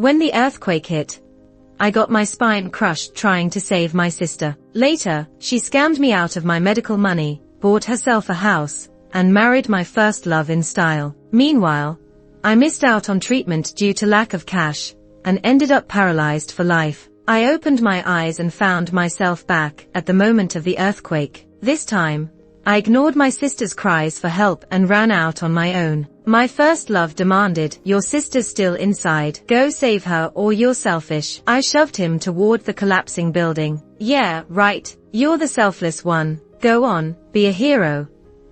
When the earthquake hit, I got my spine crushed trying to save my sister. Later, she scammed me out of my medical money, bought herself a house, and married my first love in style. Meanwhile, I missed out on treatment due to lack of cash, and ended up paralyzed for life. I opened my eyes and found myself back at the moment of the earthquake. This time, I ignored my sister's cries for help and ran out on my own. My first love demanded, "Your sister's still inside. Go save her or you're selfish." I shoved him toward the collapsing building. "Yeah, right. You're the selfless one. Go on, be a hero."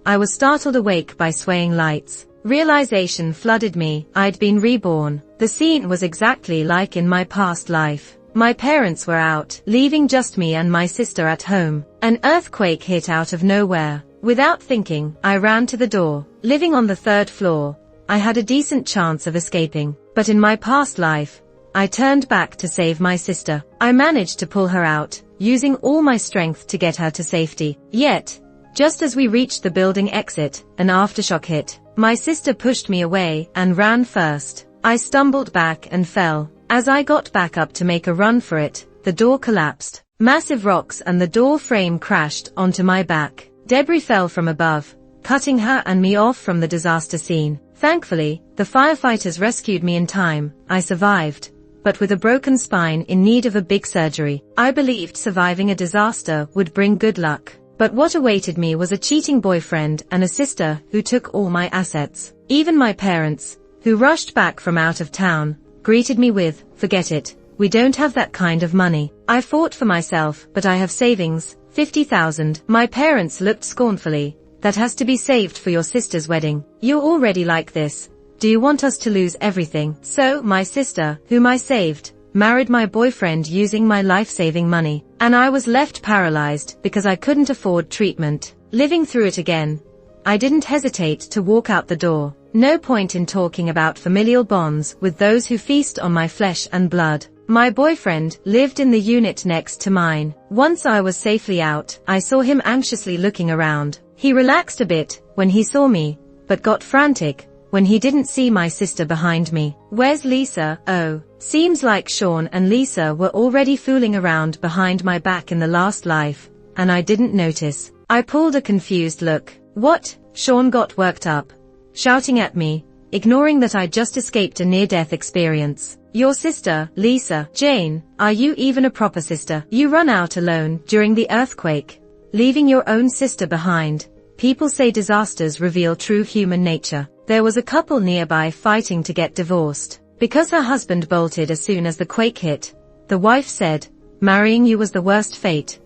I was startled awake by swaying lights. Realization flooded me. I'd been reborn. The scene was exactly like in my past life. My parents were out, leaving just me and my sister at home. An earthquake hit out of nowhere. Without thinking, I ran to the door. Living on the 3rd floor, I had a decent chance of escaping. But in my past life, I turned back to save my sister. I managed to pull her out, using all my strength to get her to safety. Yet, just as we reached the building exit, an aftershock hit. My sister pushed me away and ran first. I stumbled back and fell. As I got back up to make a run for it, the door collapsed. Massive rocks and the door frame crashed onto my back. Debris fell from above, cutting her and me off from the disaster scene. Thankfully, the firefighters rescued me in time. I survived, but with a broken spine in need of a big surgery. I believed surviving a disaster would bring good luck. But what awaited me was a cheating boyfriend and a sister who took all my assets. Even my parents, who rushed back from out of town, greeted me with, "Forget it. We don't have that kind of money." I fought for myself, "But I have savings, 50,000. My parents looked scornfully. "That has to be saved for your sister's wedding. You're already like this. Do you want us to lose everything?" So, my sister, whom I saved, married my boyfriend using my life-saving money. And I was left paralyzed because I couldn't afford treatment. Living through it again, I didn't hesitate to walk out the door. No point in talking about familial bonds with those who feast on my flesh and blood. My boyfriend lived in the unit next to mine. Once I was safely out, I saw him anxiously looking around. He relaxed a bit when he saw me, but got frantic when he didn't see my sister behind me. "Where's Lisa?" "Oh, seems like Sean and Lisa were already fooling around behind my back in the last life, and I didn't notice." I pulled a confused look. "What?" Sean got worked up, shouting at me, ignoring that I just escaped a near-death experience. "Your sister, Lisa, Jane, are you even a proper sister? You run out alone during the earthquake, leaving your own sister behind." People say disasters reveal true human nature. There was a couple nearby fighting to get divorced. Because her husband bolted as soon as the quake hit, the wife said, "Marrying you was the worst fate.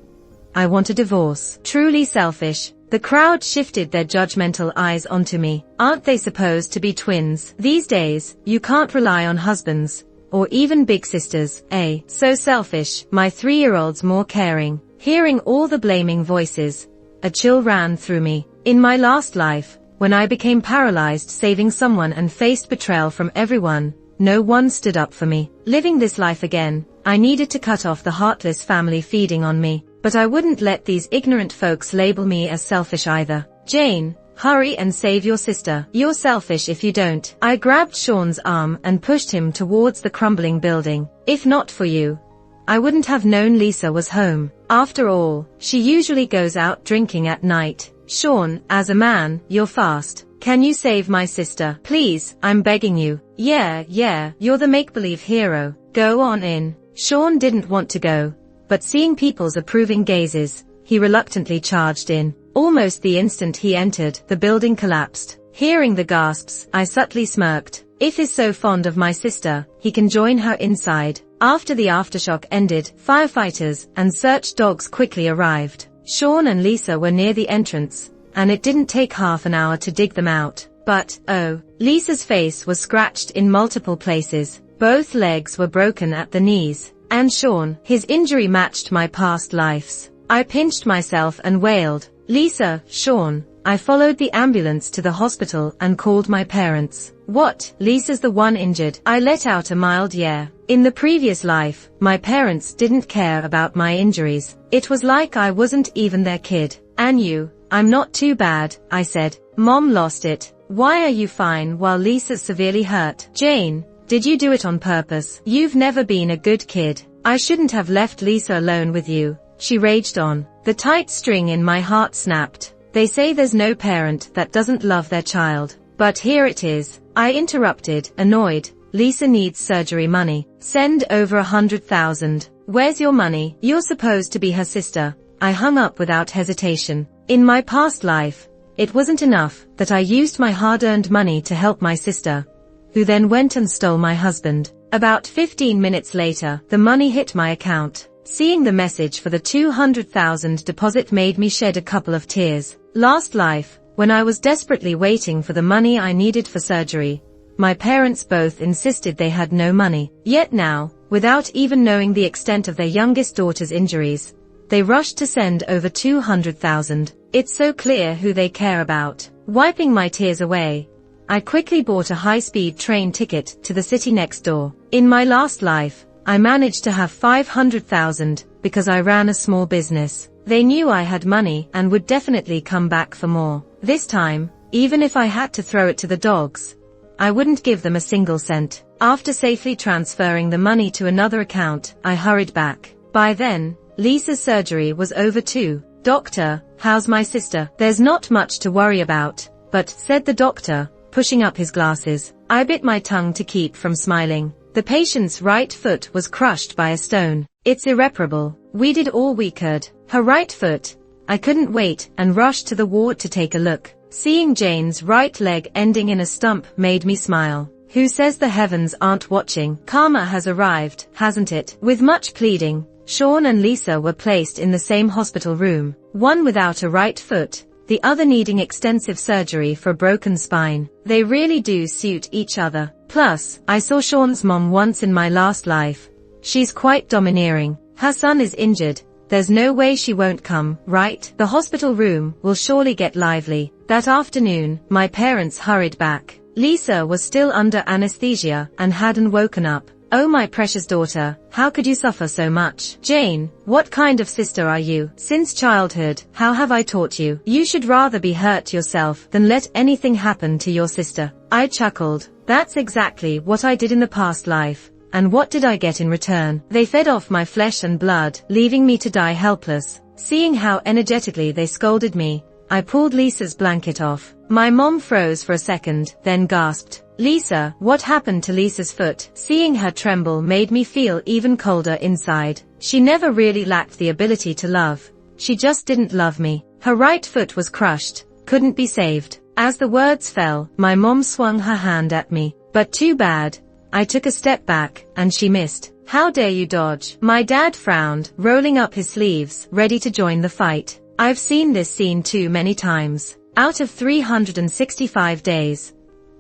I want a divorce." Truly selfish. The crowd shifted their judgmental eyes onto me. Aren't they supposed to be twins? These days, you can't rely on husbands, or even big sisters, eh? So selfish. My 3-year-old's more caring. Hearing all the blaming voices, a chill ran through me. In my last life, when I became paralyzed saving someone and faced betrayal from everyone, no one stood up for me. Living this life again, I needed to cut off the heartless family feeding on me. But I wouldn't let these ignorant folks label me as selfish either. "Jane, hurry and save your sister. You're selfish if you don't." I grabbed Sean's arm and pushed him towards the crumbling building. "If not for you, I wouldn't have known Lisa was home. After all, she usually goes out drinking at night." "Sean, as a man, you're fast. Can you save my sister? Please, I'm begging you." Yeah, you're the make-believe hero. Go on in." Sean didn't want to go, but seeing people's approving gazes, he reluctantly charged in. Almost the instant he entered, the building collapsed. Hearing the gasps, I subtly smirked. If he's so fond of my sister, he can join her inside. After the aftershock ended, firefighters and search dogs quickly arrived. Sean and Lisa were near the entrance, and it didn't take half an hour to dig them out. But, oh, Lisa's face was scratched in multiple places. Both legs were broken at the knees. And Sean, his injury matched my past life's. I pinched myself and wailed, "Lisa, Sean." I followed the ambulance to the hospital and called my parents. "What? Lisa's the one injured?" I let out a mild yeah. In the previous life, my parents didn't care about my injuries. It was like I wasn't even their kid. "And you?" "I'm not too bad," I said. "Mom lost it." "Why are you fine while Lisa's severely hurt?" "Jane, Did you do it on purpose? You've never been a good kid. I shouldn't have left Lisa alone with you, she raged on. The tight string in my heart snapped. They say there's no parent that doesn't love their child. But here it is. I interrupted, annoyed. Lisa needs surgery money. Send over 100,000. Where's your money? You're supposed to be her sister. I hung up without hesitation. In my past life, it wasn't enough that I used my hard-earned money to help my sister, who then went and stole my husband. About 15 minutes later, the money hit my account. Seeing the message for the 200,000 deposit made me shed a couple of tears. Last life, when I was desperately waiting for the money I needed for surgery, my parents both insisted they had no money. Yet now, without even knowing the extent of their youngest daughter's injuries, they rushed to send over 200,000. It's so clear who they care about. Wiping my tears away, I quickly bought a high-speed train ticket to the city next door. In my last life, I managed to have 500,000 because I ran a small business. They knew I had money and would definitely come back for more. This time, even if I had to throw it to the dogs, I wouldn't give them a single cent. After safely transferring the money to another account, I hurried back. By then, Lisa's surgery was over too. Doctor, how's my sister? There's not much to worry about, but, said the doctor, pushing up his glasses. I bit my tongue to keep from smiling. The patient's right foot was crushed by a stone. It's irreparable. We did all we could. Her right foot. I couldn't wait and rushed to the ward to take a look. Seeing Jane's right leg ending in a stump made me smile. Who says the heavens aren't watching? Karma has arrived, hasn't it? With much pleading, Sean and Lisa were placed in the same hospital room, one without a right foot, the other needing extensive surgery for a broken spine. They really do suit each other. Plus, I saw Sean's mom once in my last life. She's quite domineering. Her son is injured. There's no way she won't come, right? The hospital room will surely get lively. That afternoon, my parents hurried back. Lisa was still under anesthesia and hadn't woken up. Oh my precious daughter, how could you suffer so much? Jane, what kind of sister are you? Since childhood, how have I taught you? You should rather be hurt yourself than let anything happen to your sister. I chuckled. That's exactly what I did in the past life. And what did I get in return? They fed off my flesh and blood, leaving me to die helpless. Seeing how energetically they scolded me, I pulled Lisa's blanket off. My mom froze for a second, then gasped. Lisa, what happened to Lisa's foot? Seeing her tremble made me feel even colder inside. She never really lacked the ability to love. She just didn't love me. Her right foot was crushed, couldn't be saved. As the words fell, my mom swung her hand at me. But too bad. I took a step back, and she missed. How dare you dodge? My dad frowned, rolling up his sleeves, ready to join the fight. I've seen this scene too many times. Out of 365 days,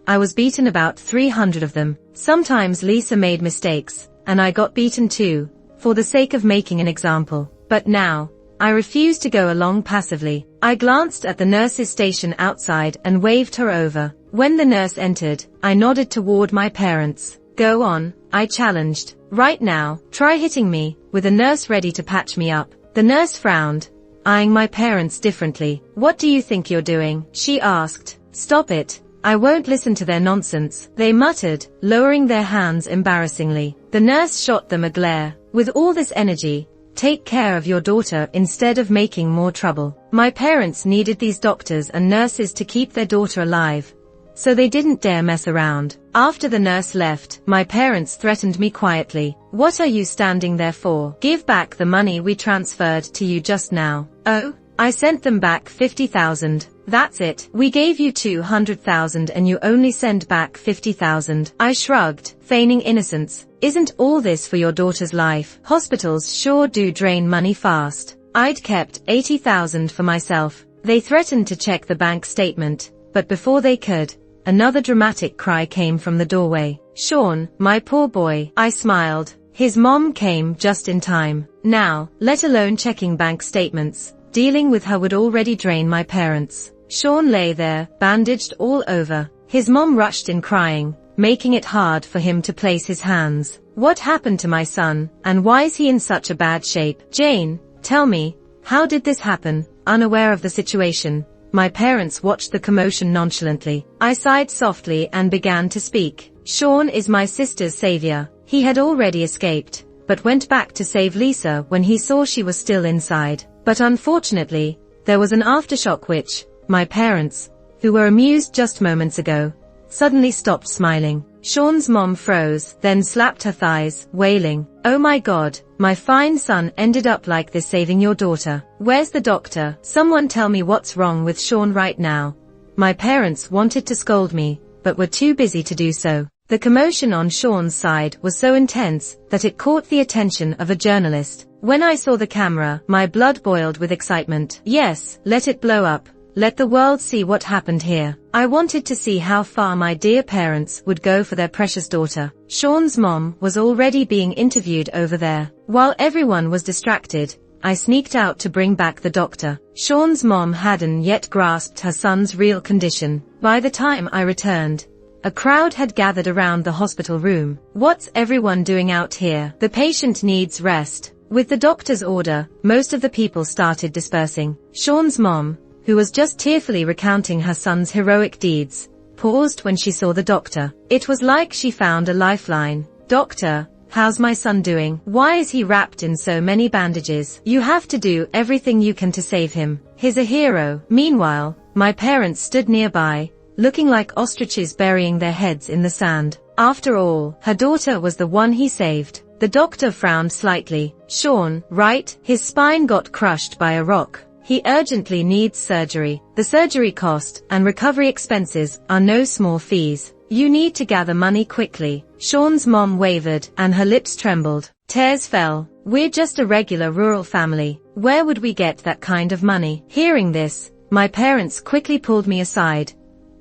I was beaten about 300 of them. Sometimes Lisa made mistakes, and I got beaten too, for the sake of making an example. But now, I refused to go along passively. I glanced at the nurse's station outside and waved her over. When the nurse entered, I nodded toward my parents. Go on, I challenged. Right now, try hitting me, with a nurse ready to patch me up. The nurse frowned, eyeing my parents differently. What do you think you're doing? She asked. Stop it. I won't listen to their nonsense, they muttered, lowering their hands embarrassingly. The nurse shot them a glare. With all this energy, take care of your daughter instead of making more trouble. My parents needed these doctors and nurses to keep their daughter alive, so they didn't dare mess around. After the nurse left, my parents threatened me quietly. What are you standing there for? Give back the money we transferred to you just now. Oh? I sent them back 50,000. That's it. We gave you 200,000 and you only send back 50,000. I shrugged, feigning innocence. Isn't all this for your daughter's life? Hospitals sure do drain money fast. I'd kept 80,000 for myself. They threatened to check the bank statement, but before they could, another dramatic cry came from the doorway. Sean, my poor boy. I smiled. His mom came just in time. Now, let alone checking bank statements, dealing with her would already drain my parents. Sean lay there, bandaged all over. His mom rushed in crying, making it hard for him to place his hands. What happened to my son, and why is he in such a bad shape? Jane, tell me, how did this happen? Unaware of the situation, my parents watched the commotion nonchalantly. I sighed softly and began to speak. Sean is my sister's savior. He had already escaped, but went back to save Lisa when he saw she was still inside. But unfortunately, there was an aftershock which, my parents, who were amused just moments ago, suddenly stopped smiling. Sean's mom froze, then slapped her thighs, wailing, "Oh my God, my fine son ended up like this saving your daughter. Where's the doctor? Someone tell me what's wrong with Sean right now." My parents wanted to scold me, but were too busy to do so. The commotion on Sean's side was so intense that it caught the attention of a journalist. When I saw the camera, my blood boiled with excitement. Yes, let it blow up. Let the world see what happened here. I wanted to see how far my dear parents would go for their precious daughter. Sean's mom was already being interviewed over there. While everyone was distracted, I sneaked out to bring back the doctor. Sean's mom hadn't yet grasped her son's real condition. By the time I returned, a crowd had gathered around the hospital room. "What's everyone doing out here? The patient needs rest." With the doctor's order, most of the people started dispersing. Sean's mom, who was just tearfully recounting her son's heroic deeds, paused when she saw the doctor. It was like she found a lifeline. "Doctor, how's my son doing? Why is he wrapped in so many bandages? You have to do everything you can to save him. He's a hero." Meanwhile, my parents stood nearby, looking like ostriches burying their heads in the sand. After all, her daughter was the one he saved. The doctor frowned slightly. "Sean, right? His spine got crushed by a rock. He urgently needs surgery. The surgery cost and recovery expenses are no small fees. You need to gather money quickly." Sean's mom wavered and her lips trembled. Tears fell. "We're just a regular rural family. Where would we get that kind of money?" Hearing this, my parents quickly pulled me aside,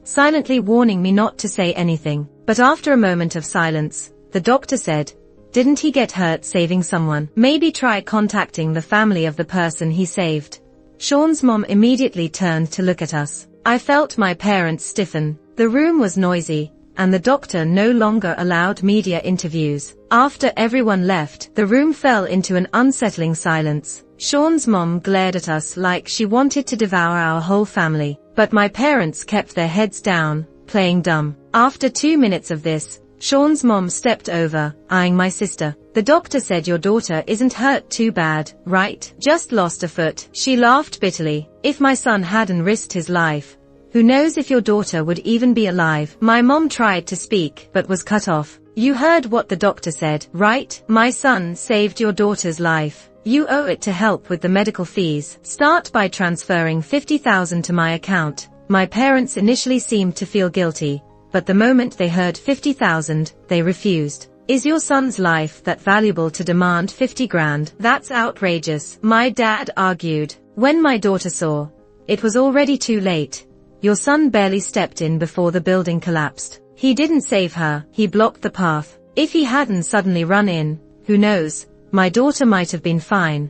silently warning me not to say anything. But after a moment of silence, the doctor said, "Didn't he get hurt saving someone? Maybe try contacting the family of the person he saved." Sean's mom immediately turned to look at us. I felt my parents stiffen. The room was noisy, and the doctor no longer allowed media interviews. After everyone left, the room fell into an unsettling silence. Sean's mom glared at us like she wanted to devour our whole family, but my parents kept their heads down, playing dumb. After 2 minutes of this, Sean's mom stepped over, eyeing my sister. "The doctor said your daughter isn't hurt too bad, right? Just lost a foot." She laughed bitterly. "If my son hadn't risked his life, who knows if your daughter would even be alive?" My mom tried to speak, but was cut off. "You heard what the doctor said, right? My son saved your daughter's life. You owe it to help with the medical fees. Start by transferring 50,000 to my account." My parents initially seemed to feel guilty, but the moment they heard 50,000, they refused. "Is your son's life that valuable to demand 50 grand? That's outrageous," my dad argued. When my daughter saw, it was already too late. "Your son barely stepped in before the building collapsed. He didn't save her, he blocked the path. If he hadn't suddenly run in, who knows, my daughter might have been fine."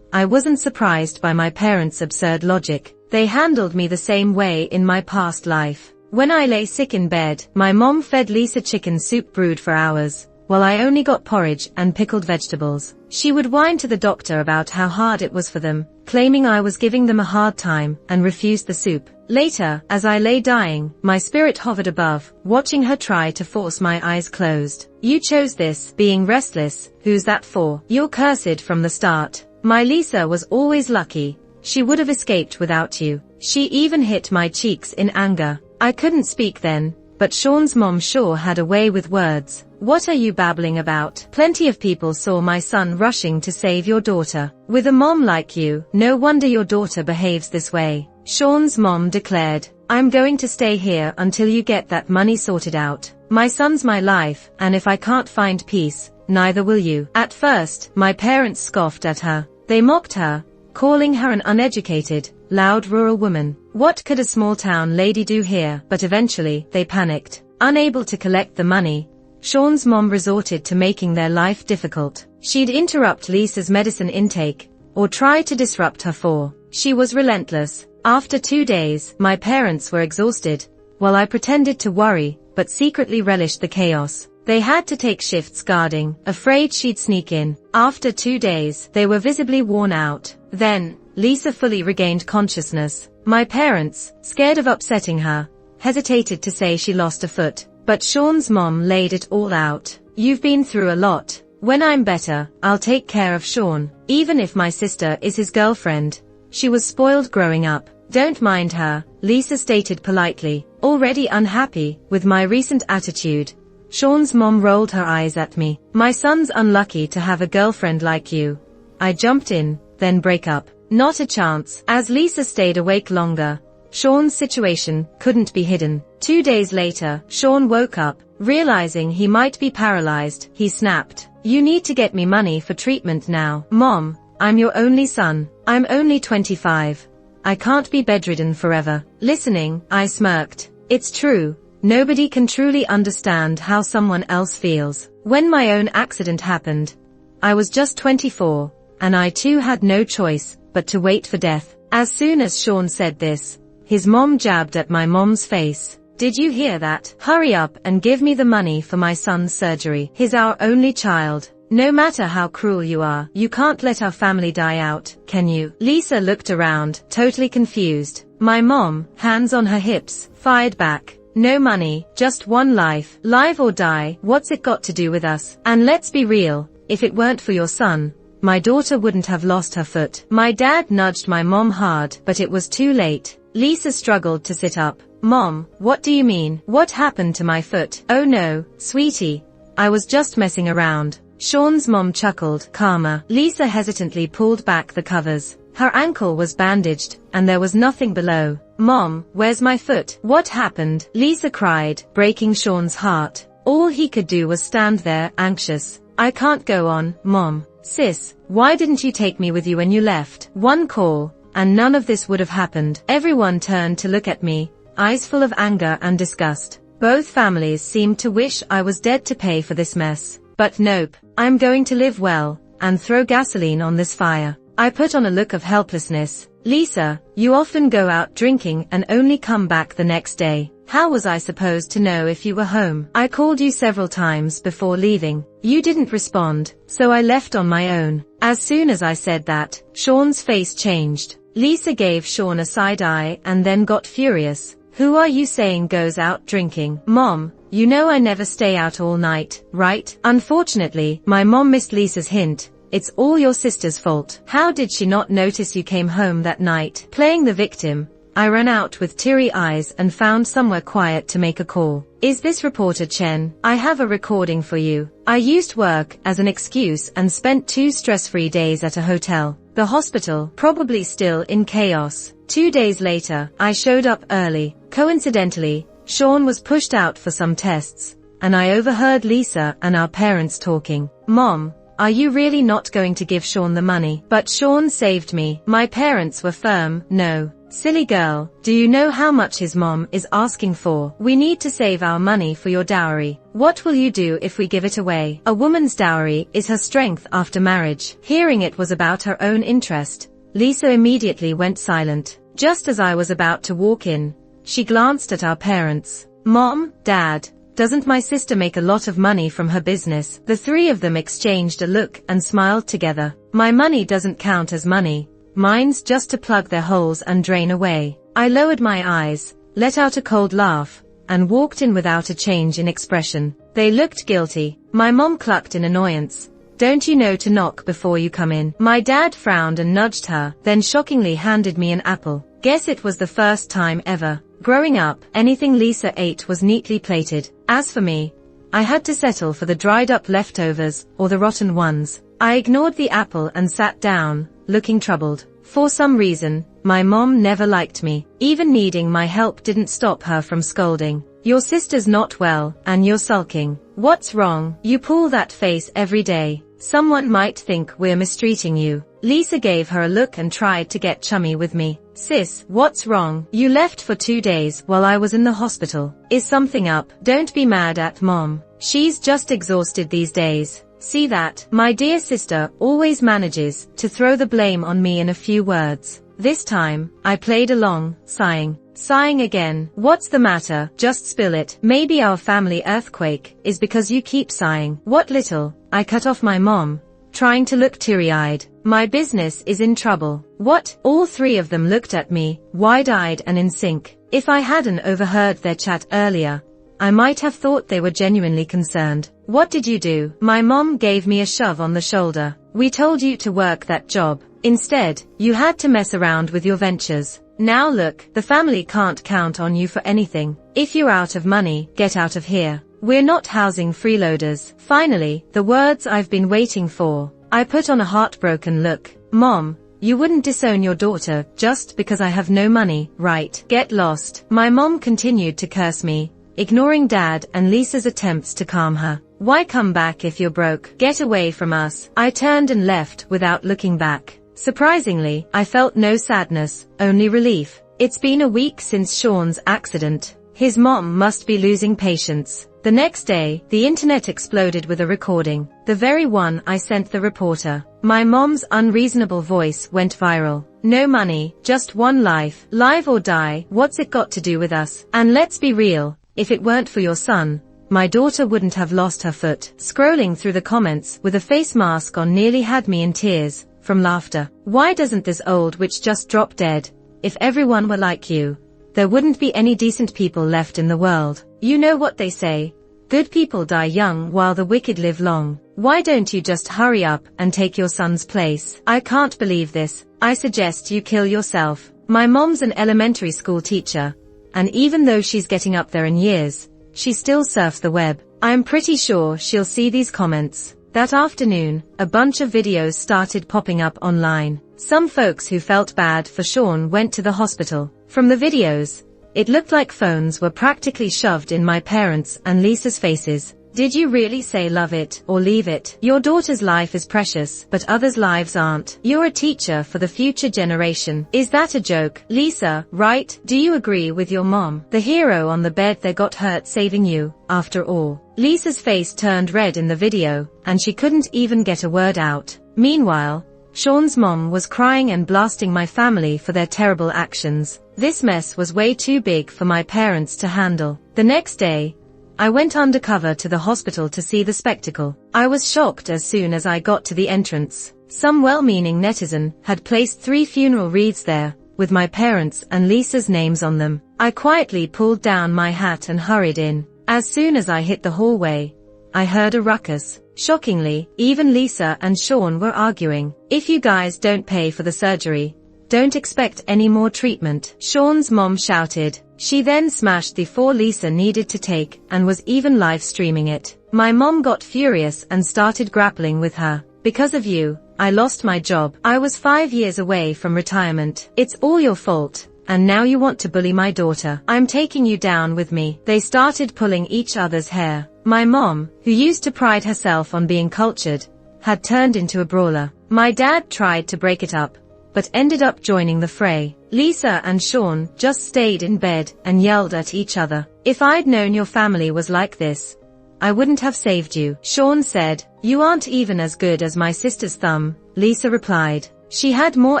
I wasn't surprised by my parents' absurd logic. They handled me the same way in my past life. When I lay sick in bed, my mom fed Lisa chicken soup brewed for hours, while I only got porridge and pickled vegetables. She would whine to the doctor about how hard it was for them, claiming I was giving them a hard time, and refused the soup. Later, as I lay dying, my spirit hovered above, watching her try to force my eyes closed. "You chose this, being restless, who's that for? You're cursed from the start. My Lisa was always lucky. She would have escaped without you." She even hit my cheeks in anger. I couldn't speak then, but Sean's mom sure had a way with words. "What are you babbling about? Plenty of people saw my son rushing to save your daughter. With a mom like you, no wonder your daughter behaves this way." Sean's mom declared, "I'm going to stay here until you get that money sorted out. My son's my life, and if I can't find peace, neither will you." At first, my parents scoffed at her. They mocked her, calling her an uneducated, loud rural woman. What could a small-town lady do here? But eventually, they panicked. Unable to collect the money, Sean's mom resorted to making their life difficult. She'd interrupt Lisa's medicine intake, or try to disrupt her for. She was relentless. After 2 days, my parents were exhausted, while I pretended to worry, but secretly relished the chaos. They had to take shifts guarding, afraid she'd sneak in. After 2 days, they were visibly worn out. Then, Lisa fully regained consciousness. My parents, scared of upsetting her, hesitated to say she lost a foot. But Sean's mom laid it all out. You've been through a lot. When I'm better, I'll take care of Sean, even if my sister is his girlfriend. She was spoiled growing up. Don't mind her, Lisa stated politely, already unhappy with my recent attitude. Sean's mom rolled her eyes at me. My son's unlucky to have a girlfriend like you. I jumped in, then break up. Not a chance. As Lisa stayed awake longer, Sean's situation couldn't be hidden. 2 days later, Sean woke up, realizing he might be paralyzed. He snapped, "You need to get me money for treatment now." "Mom, I'm your only son. I'm only 25. I can't be bedridden forever." Listening, I smirked. It's true. Nobody can truly understand how someone else feels. When my own accident happened, I was just 24, and I too had no choice but to wait for death. As soon as Sean said this, his mom jabbed at my mom's face. "Did you hear that? Hurry up and give me the money for my son's surgery. He's our only child. No matter how cruel you are, you can't let our family die out, can you?" Lisa looked around, totally confused. My mom, hands on her hips, fired back. "No money, just one life. Live or die, what's it got to do with us? And let's be real, if it weren't for your son, my daughter wouldn't have lost her foot." My dad nudged my mom hard, but it was too late. Lisa struggled to sit up. "Mom, what do you mean? What happened to my foot?" "Oh no, sweetie. I was just messing around." Sean's mom chuckled, calmer. Lisa hesitantly pulled back the covers. Her ankle was bandaged, and there was nothing below. "Mom, where's my foot? What happened?" Lisa cried, breaking Sean's heart. All he could do was stand there, anxious. "I can't go on, Mom." "Sis, why didn't you take me with you when you left? One call, and none of this would have happened." Everyone turned to look at me, eyes full of anger and disgust. Both families seemed to wish I was dead to pay for this mess. But nope, I'm going to live well, and throw gasoline on this fire. I put on a look of helplessness. "Lisa, you often go out drinking and only come back the next day. How was I supposed to know if you were home? I called you several times before leaving. You didn't respond, so I left on my own." As soon as I said that, Sean's face changed. Lisa gave Sean a side eye and then got furious. "Who are you saying goes out drinking? Mom, you know I never stay out all night, right?" Unfortunately, my mom missed Lisa's hint. "It's all your sister's fault. How did she not notice you came home that night?" Playing the victim, I ran out with teary eyes and found somewhere quiet to make a call. "Is this reporter Chen? I have a recording for you. I used work as an excuse and spent 2 stress-free days at a hotel. The hospital, probably still in chaos. 2 days later, I showed up early. Coincidentally, Sean was pushed out for some tests, and I overheard Lisa and our parents talking. "Mom, are you really not going to give Sean the money?" But Sean saved me. My parents were firm. "No. Silly girl, do you know how much his mom is asking for? We need to save our money for your dowry. What will you do if we give it away? A woman's dowry is her strength after marriage." Hearing it was about her own interest, Lisa immediately went silent. Just as I was about to walk in, she glanced at our parents. "Mom, Dad, doesn't my sister make a lot of money from her business?" The 3 of them exchanged a look and smiled together. "My money doesn't count as money. Mine's just to plug their holes and drain away." I lowered my eyes, let out a cold laugh, and walked in without a change in expression. They looked guilty. My mom clucked in annoyance. "Don't you know to knock before you come in?" My dad frowned and nudged her, then shockingly handed me an apple. Guess it was the first time ever. Growing up, anything Lisa ate was neatly plated. As for me, I had to settle for the dried up leftovers or the rotten ones. I ignored the apple and sat down, looking troubled. For some reason, my mom never liked me. Even needing my help didn't stop her from scolding. "Your sister's not well, and you're sulking. What's wrong? You pull that face every day. Someone might think we're mistreating you." Lisa gave her a look and tried to get chummy with me. "Sis, what's wrong? You left for 2 days while I was in the hospital. Is something up?" "Don't be mad at Mom. She's just exhausted these days. See that? My dear sister always manages to throw the blame on me in a few words." This time, I played along, sighing again. "What's the matter? Just spill it. Maybe our family earthquake is because you keep sighing." "What little?" I cut off my mom, trying to look teary-eyed. "My business is in trouble." "What?" All 3 of them looked at me, wide-eyed and in sync. If I hadn't overheard their chat earlier, I might have thought they were genuinely concerned. What did you do? My mom gave me a shove on the shoulder. We told you to work that job. Instead, you had to mess around with your ventures. Now look, the family can't count on you for anything. If you're out of money, get out of here. We're not housing freeloaders. Finally, the words I've been waiting for. I put on a heartbroken look. Mom, you wouldn't disown your daughter just because I have no money, right? Get lost. My mom continued to curse me, ignoring Dad and Lisa's attempts to calm her. Why come back if you're broke? Get away from us. I turned and left without looking back. Surprisingly, I felt no sadness, only relief. It's been a week since Sean's accident. His mom must be losing patience. The next day, the internet exploded with a recording, the very one I sent the reporter. My mom's unreasonable voice went viral. No money, just one life, live or die, what's it got to do with us? And let's be real, if it weren't for your son, my daughter wouldn't have lost her foot. Scrolling through the comments with a face mask on nearly had me in tears, from laughter. Why doesn't this old witch just drop dead? If everyone were like you, there wouldn't be any decent people left in the world. You know what they say, good people die young while the wicked live long. Why don't you just hurry up and take your son's place? I can't believe this. I suggest you kill yourself. My mom's an elementary school teacher, and even though she's getting up there in years, she still surfs the web. I'm pretty sure she'll see these comments. That afternoon, a bunch of videos started popping up online. Some folks who felt bad for Sean went to the hospital. From the videos, it looked like phones were practically shoved in my parents' and Lisa's faces. Did you really say love it or leave it? Your daughter's life is precious, but others' lives aren't. You're a teacher for the future generation. Is that a joke? Lisa, right? Do you agree with your mom? The hero on the bed there got hurt saving you, after all. Lisa's face turned red in the video, and she couldn't even get a word out. Meanwhile, Sean's mom was crying and blasting my family for their terrible actions. This mess was way too big for my parents to handle. The next day, I went undercover to the hospital to see the spectacle. I was shocked as soon as I got to the entrance. Some well-meaning netizen had placed 3 funeral wreaths there, with my parents' and Lisa's names on them. I quietly pulled down my hat and hurried in. As soon as I hit the hallway, I heard a ruckus. Shockingly, even Lisa and Sean were arguing. If you guys don't pay for the surgery, don't expect any more treatment, Sean's mom shouted. She then smashed the 4 Lisa needed to take and was even live streaming it. My mom got furious and started grappling with her. Because of you, I lost my job. I was 5 years away from retirement. It's all your fault. And now you want to bully my daughter. I'm taking you down with me. They started pulling each other's hair. My mom, who used to pride herself on being cultured, had turned into a brawler. My dad tried to break it up, but ended up joining the fray. Lisa and Sean just stayed in bed and yelled at each other. If I'd known your family was like this, I wouldn't have saved you. Sean said, you aren't even as good as my sister's thumb, Lisa replied. She had more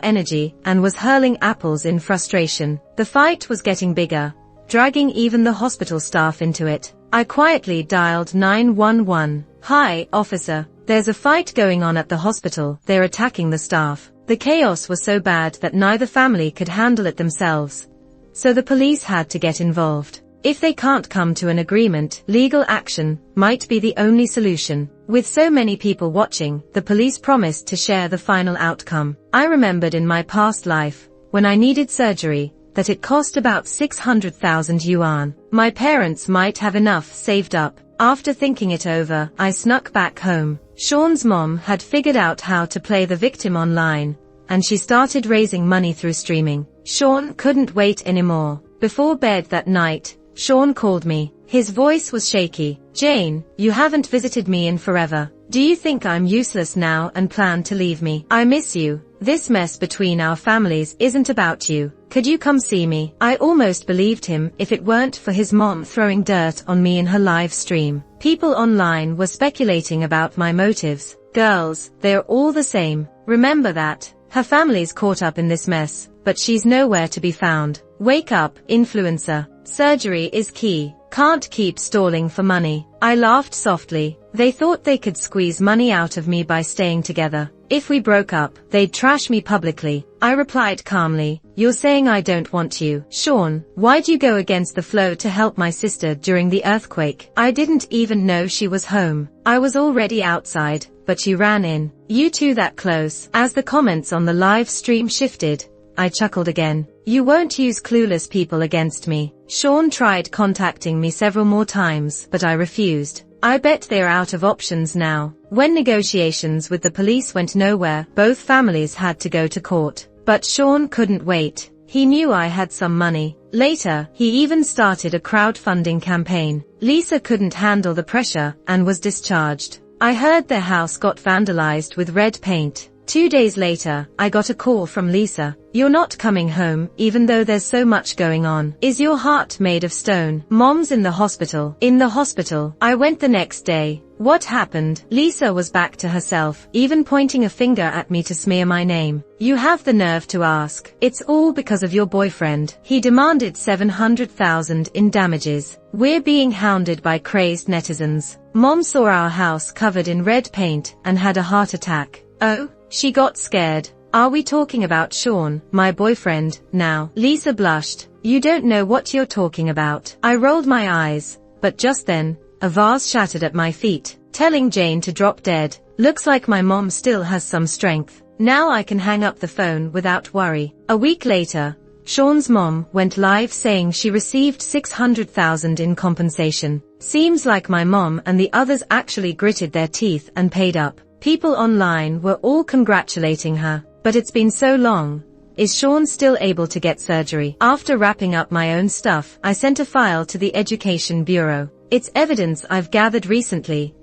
energy and was hurling apples in frustration. The fight was getting bigger, dragging even the hospital staff into it. I quietly dialed 911. Hi, officer. There's a fight going on at the hospital. They're attacking the staff. The chaos was so bad that neither family could handle it themselves, so the police had to get involved. If they can't come to an agreement, legal action might be the only solution. With so many people watching, the police promised to share the final outcome. I remembered in my past life, when I needed surgery, that it cost about 600,000 yuan. My parents might have enough saved up. After thinking it over, I snuck back home. Sean's mom had figured out how to play the victim online, and she started raising money through streaming. Sean couldn't wait anymore. Before bed that night, Sean called me. His voice was shaky. Jane, you haven't visited me in forever. Do you think I'm useless now and plan to leave me? I miss you. This mess between our families isn't about you. Could you come see me? I almost believed him if it weren't for his mom throwing dirt on me in her live stream. People online were speculating about my motives. Girls, they're all the same. Remember that. Her family's caught up in this mess, but she's nowhere to be found. Wake up, influencer. Surgery is key. Can't keep stalling for money. I laughed softly. They thought they could squeeze money out of me by staying together. If we broke up, they'd trash me publicly. I replied calmly, "You're saying I don't want you, Sean. Why'd you go against the flow to help my sister during the earthquake? I didn't even know she was home. I was already outside, but you ran in. You two that close." As the comments on the live stream shifted, I chuckled again. "You won't use clueless people against me." Sean tried contacting me several more times, but I refused. I bet they're out of options now. When negotiations with the police went nowhere, both families had to go to court. But Sean couldn't wait. He knew I had some money. Later, he even started a crowdfunding campaign. Lisa couldn't handle the pressure and was discharged. I heard their house got vandalized with red paint. 2 days later, I got a call from Lisa. "You're not coming home, even though there's so much going on. Is your heart made of stone? Mom's in the hospital." In the hospital. I went the next day. "What happened?" Lisa was back to herself, even pointing a finger at me to smear my name. "You have the nerve to ask. It's all because of your boyfriend. He demanded $700,000 in damages. We're being hounded by crazed netizens. Mom saw our house covered in red paint and had a heart attack." "Oh?" She got scared. "Are we talking about Sean, my boyfriend, now?" Lisa blushed. "You don't know what you're talking about." I rolled my eyes, but just then, a vase shattered at my feet, telling Jane to drop dead. Looks like my mom still has some strength. Now I can hang up the phone without worry. A week later, Sean's mom went live saying she received $600,000 in compensation. Seems like my mom and the others actually gritted their teeth and paid up. People online were all congratulating her. But it's been so long. Is Sean still able to get surgery? After wrapping up my own stuff, I sent a file to the Education Bureau. It's evidence I've gathered recently,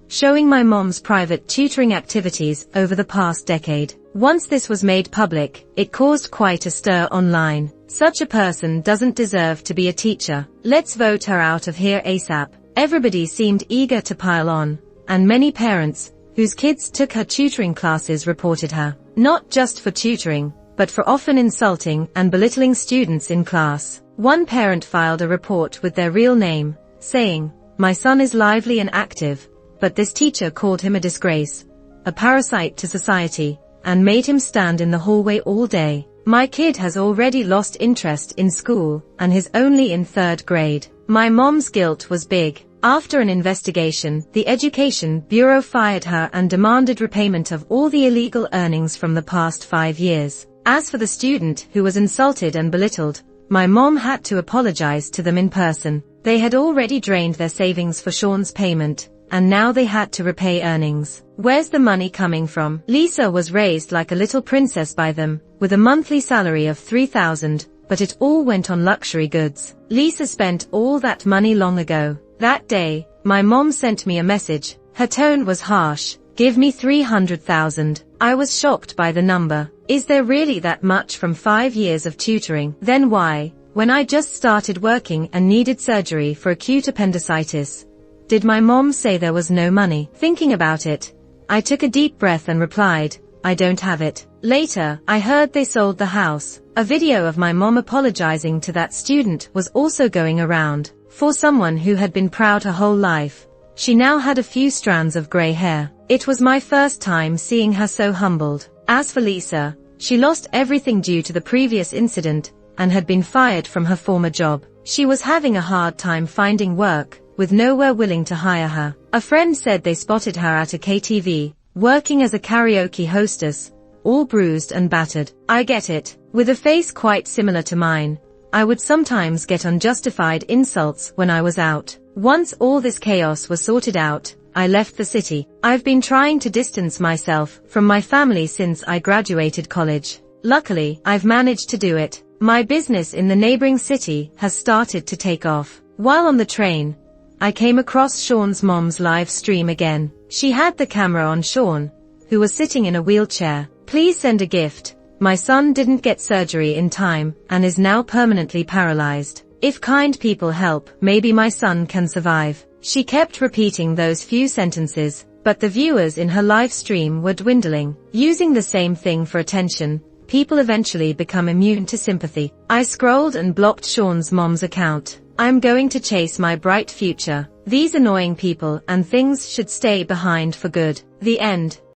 showing my mom's private tutoring activities over the past decade. Once this was made public, it caused quite a stir online. Such a person doesn't deserve to be a teacher. Let's vote her out of here ASAP. Everybody seemed eager to pile on, and many parents whose kids took her tutoring classes reported her, not just for tutoring, but for often insulting and belittling students in class. One parent filed a report with their real name, saying, "My son is lively and active, but this teacher called him a disgrace, a parasite to society, and made him stand in the hallway all day. My kid has already lost interest in school, and is only in 3rd grade." My mom's guilt was big. After an investigation, the Education Bureau fired her and demanded repayment of all the illegal earnings from the past 5 years. As for the student who was insulted and belittled, my mom had to apologize to them in person. They had already drained their savings for Sean's payment, and now they had to repay earnings. Where's the money coming from? Lisa was raised like a little princess by them, with a monthly salary of $3,000, but it all went on luxury goods. Lisa spent all that money long ago. That day, my mom sent me a message. Her tone was harsh. "Give me $300,000. I was shocked by the number. Is there really that much from 5 years of tutoring? Then why, when I just started working and needed surgery for acute appendicitis, did my mom say there was no money?" Thinking about it, I took a deep breath and replied, "I don't have it." Later, I heard they sold the house. A video of my mom apologizing to that student was also going around. For someone who had been proud her whole life, she now had a few strands of gray hair. It was my first time seeing her so humbled. As for Lisa, she lost everything due to the previous incident and had been fired from her former job. She was having a hard time finding work, with nowhere willing to hire her. A friend said they spotted her at a KTV, working as a karaoke hostess, all bruised and battered. I get it. With a face quite similar to mine, I would sometimes get unjustified insults when I was out. Once all this chaos was sorted out, I left the city. I've been trying to distance myself from my family since I graduated college. Luckily, I've managed to do it. My business in the neighboring city has started to take off. While on the train, I came across Sean's mom's live stream again. She had the camera on Sean, who was sitting in a wheelchair. "Please send a gift. My son didn't get surgery in time and is now permanently paralyzed. If kind people help, maybe my son can survive." She kept repeating those few sentences, but the viewers in her live stream were dwindling. Using the same thing for attention, People eventually become immune to sympathy. I scrolled and blocked Sean's mom's account. I'm going to chase my bright future. These annoying people and things should stay behind for good. The end.